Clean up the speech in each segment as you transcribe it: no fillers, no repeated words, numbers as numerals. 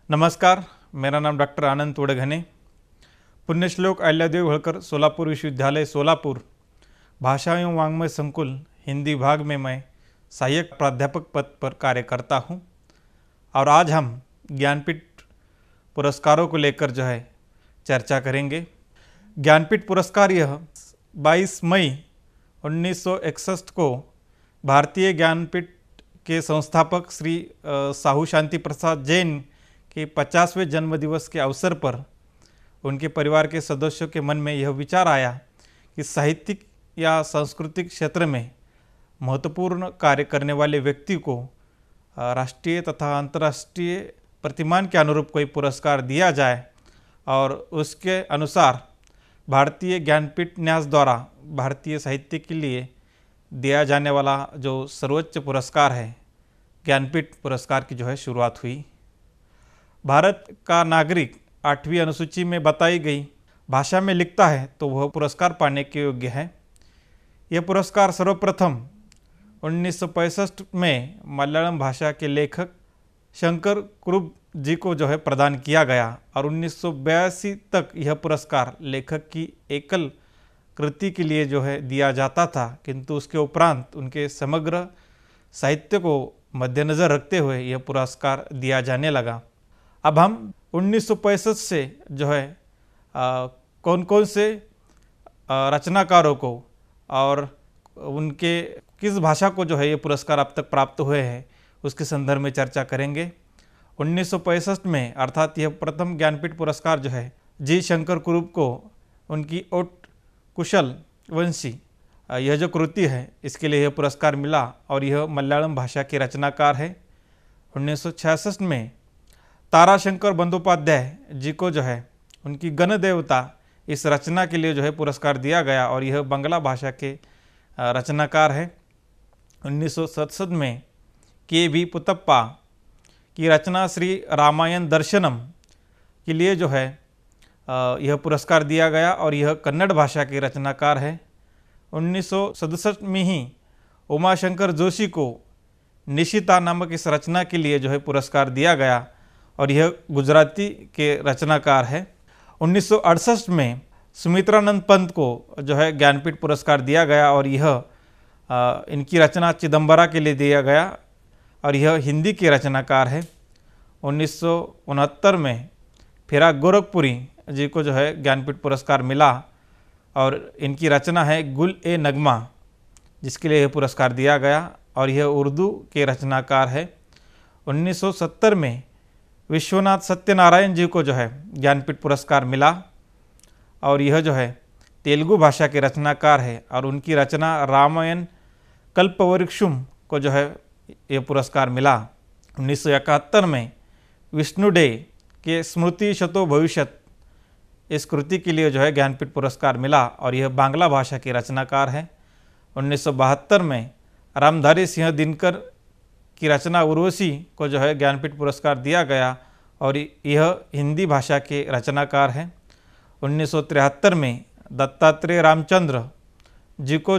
नमस्कार, मेरा नाम डॉक्टर आनंद तोड़घने। पुण्यश्लोक अहिल्यादेवी होळकर सोलापुर विश्वविद्यालय सोलापुर भाषा एवं वाङ्मय संकुल हिंदी विभाग में मैं सहायक प्राध्यापक पद पर कार्य करता हूं। और आज हम ज्ञानपीठ पुरस्कारों को लेकर चर्चा करेंगे। ज्ञानपीठ पुरस्कार यह 22 मई 1961 को भारतीय ज्ञानपीठ के संस्थापक श्री साहू शांति प्रसाद जैन के 50वें जन्मदिवस के अवसर पर उनके परिवार के सदस्यों के मन में यह विचार आया कि साहित्यिक या सांस्कृतिक क्षेत्र में महत्वपूर्ण कार्य करने वाले व्यक्ति को राष्ट्रीय तथा अंतर्राष्ट्रीय प्रतिमान के अनुरूप कोई पुरस्कार दिया जाए और उसके अनुसार भारतीय ज्ञानपीठ न्यास द्वारा भारतीय साहित्य के लिए दिया जाने वाला जो सर्वोच्च पुरस्कार है ज्ञानपीठ पुरस्कार की शुरुआत हुई। भारत का नागरिक 8वीं अनुसूची में बताई गई भाषा में लिखता है तो वह पुरस्कार पाने के योग्य है। यह पुरस्कार सर्वप्रथम 1965 में मलयालम भाषा के लेखक शंकर कुरुप जी को प्रदान किया गया और 1982 तक यह पुरस्कार लेखक की एकल कृति के लिए दिया जाता था, किंतु उसके उपरांत उनके समग्र साहित्य को मद्देनज़र रखते हुए यह पुरस्कार दिया जाने लगा। अब हम 1965 से कौन कौन से रचनाकारों को और उनके किस भाषा को ये पुरस्कार अब तक प्राप्त हुए हैं उसके संदर्भ में चर्चा करेंगे। 1965 में अर्थात यह प्रथम ज्ञानपीठ पुरस्कार जी शंकर कुरुप को उनकी ओट कुशल वंशी यह जो कृति है इसके लिए यह पुरस्कार मिला और यह मलयालम भाषा के रचनाकार है। 1966 में ताराशंकर बंदोपाध्याय जी को उनकी गणदेवता इस रचना के लिए पुरस्कार दिया गया और यह बंगला भाषा के रचनाकार है। 1967 में के.वी. पुतप्पा की रचना श्री रामायण दर्शनम के लिए यह पुरस्कार दिया गया और यह कन्नड़ भाषा के रचनाकार है। 1967 में ही उमाशंकर जोशी को निशिता नामक इस रचना के लिए पुरस्कार दिया गया और यह गुजराती के रचनाकार है। 1968 में सुमित्रानंद पंत को ज्ञानपीठ पुरस्कार दिया गया और यह इनकी रचना चिदंबरा के लिए दिया गया और यह हिंदी के रचनाकार है। 1969 में फिराक गोरखपुरी जी को ज्ञानपीठ पुरस्कार मिला और इनकी रचना है गुल ए नगमा जिसके लिए यह पुरस्कार दिया गया और यह उर्दू के रचनाकार है। 1970 में विश्वनाथ सत्यनारायण जी को ज्ञानपीठ पुरस्कार मिला और यह तेलुगु भाषा के रचनाकार है और उनकी रचना रामायण कल्पवृक्षुम को यह पुरस्कार मिला। 1971 में विष्णु डे के स्मृति शतो भविष्यत इस कृति के लिए ज्ञानपीठ पुरस्कार मिला और यह बांग्ला भाषा के रचनाकार है। 1972 में रामधारी सिंह दिनकर की रचना उर्वशी को ज्ञानपीठ पुरस्कार दिया गया और यह हिंदी भाषा के रचनाकार है। 1973 में दत्तात्रेय रामचंद्र जी को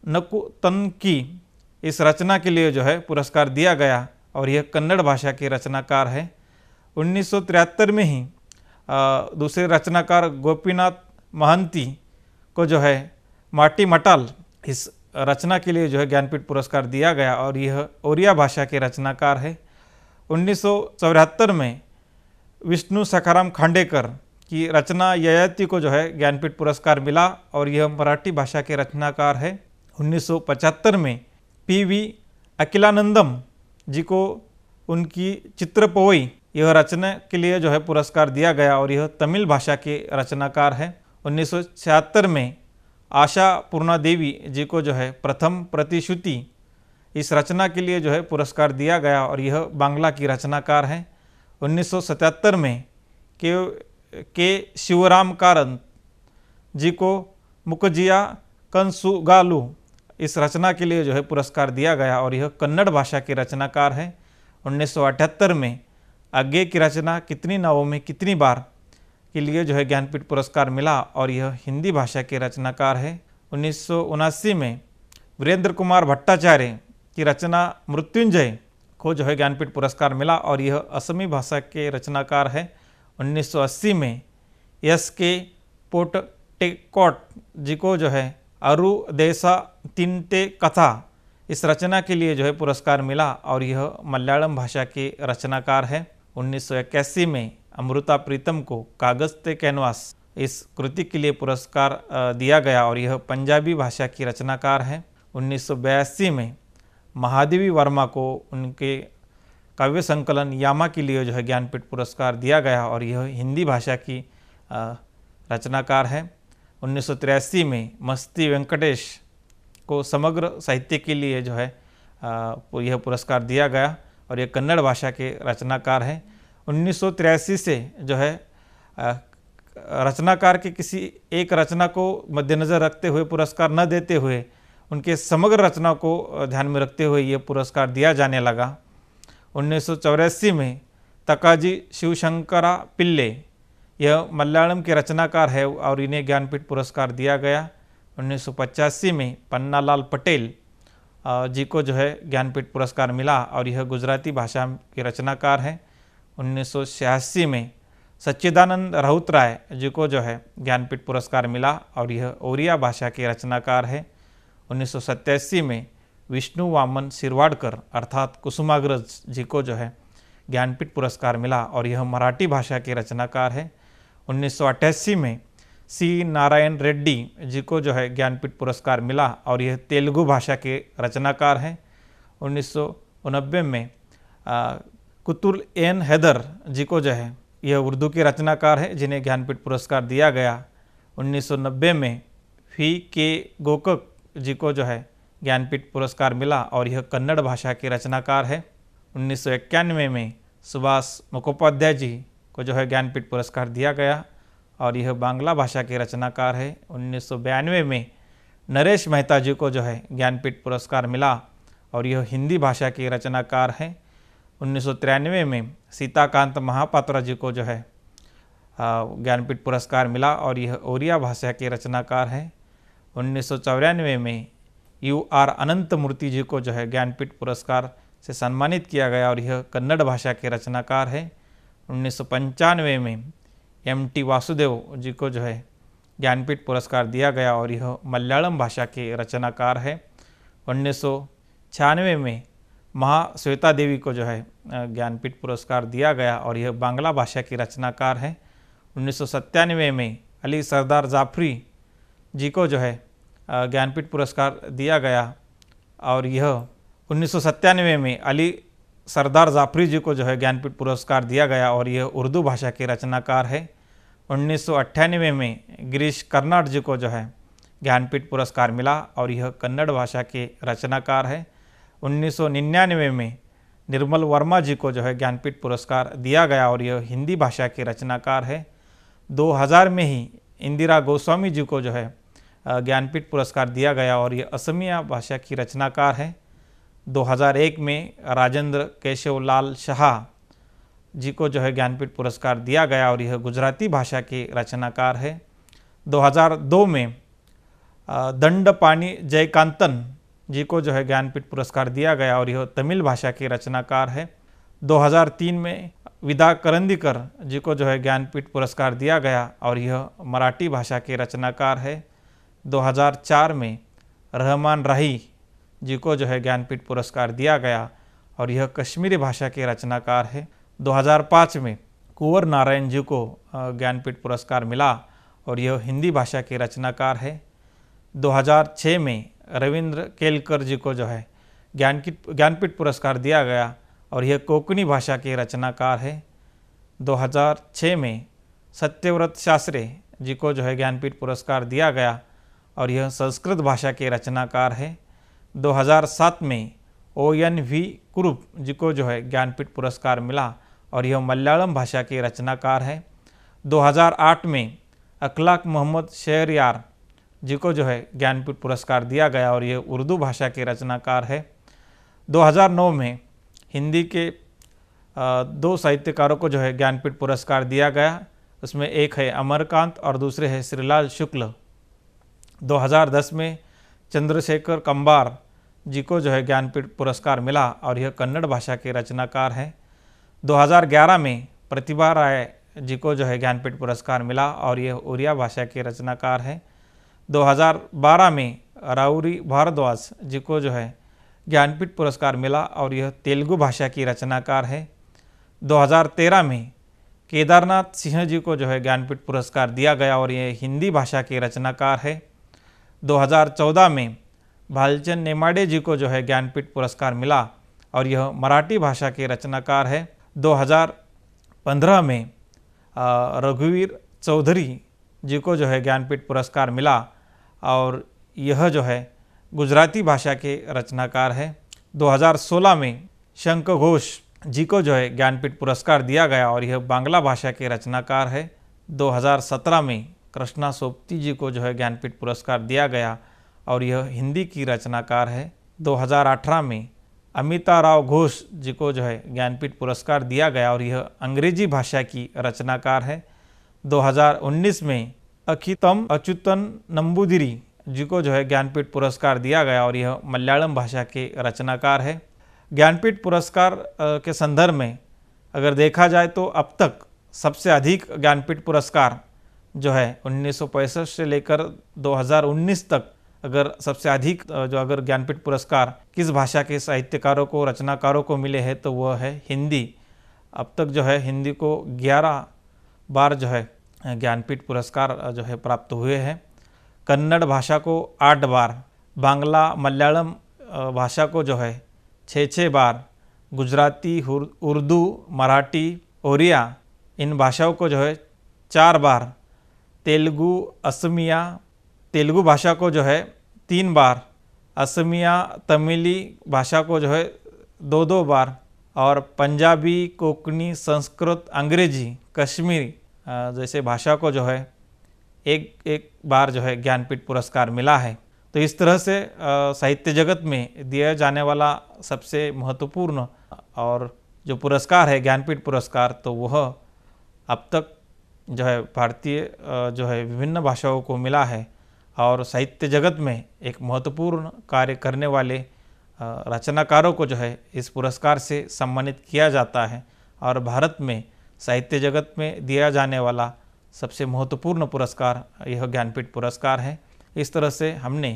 नकुतन की इस रचना के लिए पुरस्कार दिया गया और यह कन्नड़ भाषा के रचनाकार है। 1973 में ही दूसरे रचनाकार गोपीनाथ महंती को माटी मटाल इस रचना के लिए ज्ञानपीठ पुरस्कार दिया गया और यह ओरिया भाषा के रचनाकार है। 1974 में विष्णु सखाराम खांडेकर की रचना ययाति को ज्ञानपीठ पुरस्कार मिला और यह मराठी भाषा के रचनाकार है। 1975 में पी.वी. अखिलानंदम जी को उनकी चित्रपोई यह रचना के लिए पुरस्कार दिया गया और यह तमिल भाषा के रचनाकार है। 1976 में आशा पूर्णा देवी जी को प्रथम प्रतिश्रुति इस रचना के लिए पुरस्कार दिया गया और यह बांग्ला की रचनाकार है। 1977 में के शिवराम कारंत जी को मुकजिया कंसुगालू इस रचना के लिए पुरस्कार दिया गया और यह कन्नड़ भाषा के रचनाकार है। 1978 में आगे की रचना कितनी नावों में कितनी बार के लिए ज्ञानपीठ पुरस्कार मिला और यह हिंदी भाषा के रचनाकार है। 1979 में वीरेंद्र कुमार भट्टाचार्य की रचना मृत्युंजय को जो है ज्ञानपीठ पुरस्कार मिला और यह असमी भाषा के रचनाकार है। 1980 में S.K. पोटटेकोट जी को जो है अरु देसा तिनते कथा इस रचना के लिए जो है पुरस्कार मिला और यह मलयालम भाषा के रचनाकार है। 1981 में अमृता प्रीतम को कागज ते कैनवास इस कृति के लिए पुरस्कार दिया गया और यह पंजाबी भाषा की रचनाकार है। 1982 में महादेवी वर्मा को उनके काव्य संकलन यामा के लिए जो है ज्ञानपीठ पुरस्कार दिया गया और यह हिंदी भाषा की रचनाकार है। 1983 में मस्ती वेंकटेश को समग्र साहित्य के लिए जो है यह पुरस्कार दिया गया और यह कन्नड़ भाषा के रचनाकार हैं। 1983 से जो है रचनाकार के किसी एक रचना को मद्देनज़र रखते हुए पुरस्कार न देते हुए उनके समग्र रचना को ध्यान में रखते हुए यह पुरस्कार दिया जाने लगा। 1984 में तकाजी शिवशंकरा पिल्ले यह मलयालम के रचनाकार है और इन्हें ज्ञानपीठ पुरस्कार दिया गया। 1985 में पन्नालाल पटेल जी को जो है ज्ञानपीठ पुरस्कार मिला और यह गुजराती भाषा के रचनाकार हैं। 1986 में सच्चिदानंद राउतराय जी को जो है ज्ञानपीठ पुरस्कार मिला और यह ओरिया भाषा के रचनाकार है। 1987 में विष्णु वामन शिरवाडकर अर्थात कुसुमाग्रज जी को जो है ज्ञानपीठ पुरस्कार मिला और यह मराठी भाषा के रचनाकार है। 1988 में सी नारायण रेड्डी जी को जो है ज्ञानपीठ पुरस्कार मिला और यह तेलुगु भाषा के रचनाकार हैं। 1990 में कुतुल एन हैदर जी को जो है यह उर्दू के रचनाकार है जिन्हें ज्ञानपीठ पुरस्कार दिया गया। 1990 में फी के गोकक जी को जो है ज्ञानपीठ पुरस्कार मिला और यह कन्नड़ भाषा के रचनाकार है। 1991 में सुभाष मुखोपाध्याय जी को जो है ज्ञानपीठ पुरस्कार दिया गया और यह बांग्ला भाषा के रचनाकार है। 1992 में नरेश मेहता जी को जो है ज्ञानपीठ पुरस्कार मिला और यह हिंदी भाषा के रचनाकार हैं। 1993 में सीताकांत महापात्रा जी को जो है ज्ञानपीठ पुरस्कार मिला और यह ओरिया भाषा के रचनाकार हैं। 1994 में U.R. अनंत मूर्ति जी को जो है ज्ञानपीठ पुरस्कार से सम्मानित किया गया और यह कन्नड़ भाषा के रचनाकार है। 1995 में M.T. वासुदेव जी को जो है ज्ञानपीठ पुरस्कार दिया गया और यह मलयालम भाषा के रचनाकार है। 1996 में महाश्वेता देवी को जो है ज्ञानपीठ पुरस्कार दिया गया और यह बांग्ला भाषा की रचनाकार है। 1997 में अली सरदार जाफरी जी को जो है ज्ञानपीठ पुरस्कार दिया गया और यह 1997 में अली सरदार जाफरी जी को जो है ज्ञानपीठ पुरस्कार दिया गया और यह उर्दू भाषा के रचनाकार है। 1998 में गिरीश कर्नाड जी को जो है ज्ञानपीठ पुरस्कार मिला और यह कन्नड़ भाषा के रचनाकार है। 1999 में निर्मल वर्मा जी को जो है ज्ञानपीठ पुरस्कार दिया गया और यह हिंदी भाषा के रचनाकार है। 2000 में ही इंदिरा गोस्वामी जी को जो है ज्ञानपीठ पुरस्कार दिया गया और यह असमिया भाषा की रचनाकार है। 2001 में राजेंद्र केशव लाल शाह जी को जो है ज्ञानपीठ पुरस्कार दिया गया और यह गुजराती भाषा के रचनाकार है। 2002 में दंडपाणी जयकांतन जी को जो है ज्ञानपीठ पुरस्कार दिया गया और यह तमिल भाषा के रचनाकार है। 2003 में विदा करंदीकर जी को जो है ज्ञानपीठ पुरस्कार दिया गया और यह मराठी भाषा के रचनाकार है। 2004 में रहमान राही जी को जो है ज्ञानपीठ पुरस्कार दिया गया और यह कश्मीरी भाषा के रचनाकार है। 2005 में कुंवर नारायण जी को ज्ञानपीठ पुरस्कार मिला और यह हिंदी भाषा के रचनाकार है। 2006 में रविंद्र केलकर जी को जो है ज्ञानपीठ पुरस्कार दिया गया और यह कोंकणी भाषा के रचनाकार है। 2006 में सत्यव्रत शास्त्री जी को जो है ज्ञानपीठ पुरस्कार दिया गया और यह संस्कृत भाषा के रचनाकार है। 2007 में ONV कुरुप जी को जो है ज्ञानपीठ पुरस्कार मिला और यह मलयालम भाषा के रचनाकार है। 2008 में अखलाक मोहम्मद शहरयार जी को जो है ज्ञानपीठ पुरस्कार दिया गया और यह उर्दू भाषा के रचनाकार है। 2009 में हिंदी के दो साहित्यकारों को जो है ज्ञानपीठ पुरस्कार दिया गया, उसमें एक है अमरकांत और दूसरे है श्रीलाल शुक्ल। 2010 में चंद्रशेखर कंबार जी को जो है ज्ञानपीठ पुरस्कार मिला और यह कन्नड़ भाषा के रचनाकार हैं। 2011 में प्रतिभा राय जी को जो है ज्ञानपीठ पुरस्कार मिला और यह उड़िया भाषा के रचनाकार हैं। 2012 में राउरी भारद्वाज जी को जो है ज्ञानपीठ पुरस्कार मिला और यह तेलुगु भाषा की रचनाकार है। 2013 में केदारनाथ सिंह जी को जो है ज्ञानपीठ पुरस्कार दिया गया और यह हिंदी भाषा के रचनाकार है। 2014 में भालचंद नेमाड़े जी को जो है ज्ञानपीठ पुरस्कार मिला और यह मराठी भाषा के रचनाकार है। 2015 में रघुवीर चौधरी जी को जो है ज्ञानपीठ पुरस्कार मिला और यह जो है गुजराती भाषा के रचनाकार है। 2016 में शंख घोष जी को जो है ज्ञानपीठ पुरस्कार दिया गया और यह बांग्ला भाषा के रचनाकार है। 2017 में कृष्णा सोपती जी को जो है ज्ञानपीठ पुरस्कार दिया गया और यह हिंदी की रचनाकार है। 2018 में अमिता राव घोष जी को जो है ज्ञानपीठ पुरस्कार दिया गया और यह अंग्रेजी भाषा की रचनाकार है। 2019 में अखितम अच्युतन नंबूदिरी जी को जो है ज्ञानपीठ पुरस्कार दिया गया और यह मलयालम भाषा के रचनाकार है। ज्ञानपीठ पुरस्कार के संदर्भ में अगर देखा जाए तो अब तक सबसे अधिक ज्ञानपीठ पुरस्कार जो है 1965 से लेकर 2019 तक अगर सबसे अधिक जो अगर ज्ञानपीठ पुरस्कार किस भाषा के साहित्यकारों को रचनाकारों को मिले हैं तो वह है हिंदी। अब तक जो है हिंदी को 11 बार जो है ज्ञानपीठ पुरस्कार जो है प्राप्त हुए हैं। कन्नड़ भाषा को 8 बार, बांग्ला मलयालम भाषा को जो है 6 बार, गुजराती उर्दू मराठी ओरिया इन भाषाओं को जो है 4 बार, तेलुगु असमिया तेलुगु भाषा को जो है 3 बार, असमिया तमिली भाषा को जो है 2 बार और पंजाबी कोंकणी संस्कृत अंग्रेजी कश्मीरी जैसे भाषा को जो है एक बार जो है ज्ञानपीठ पुरस्कार मिला है। तो इस तरह से साहित्य जगत में दिया जाने वाला सबसे महत्वपूर्ण और जो पुरस्कार है ज्ञानपीठ पुरस्कार तो वह अब तक जो है भारतीय जो है विभिन्न भाषाओं को मिला है और साहित्य जगत में एक महत्वपूर्ण कार्य करने वाले रचनाकारों को जो है इस पुरस्कार से सम्मानित किया जाता है और भारत में साहित्य जगत में दिया जाने वाला सबसे महत्वपूर्ण पुरस्कार यह ज्ञानपीठ पुरस्कार है। इस तरह से हमने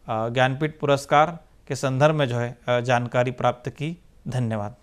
ज्ञानपीठ पुरस्कार के संदर्भ में जो है जानकारी प्राप्त की। धन्यवाद।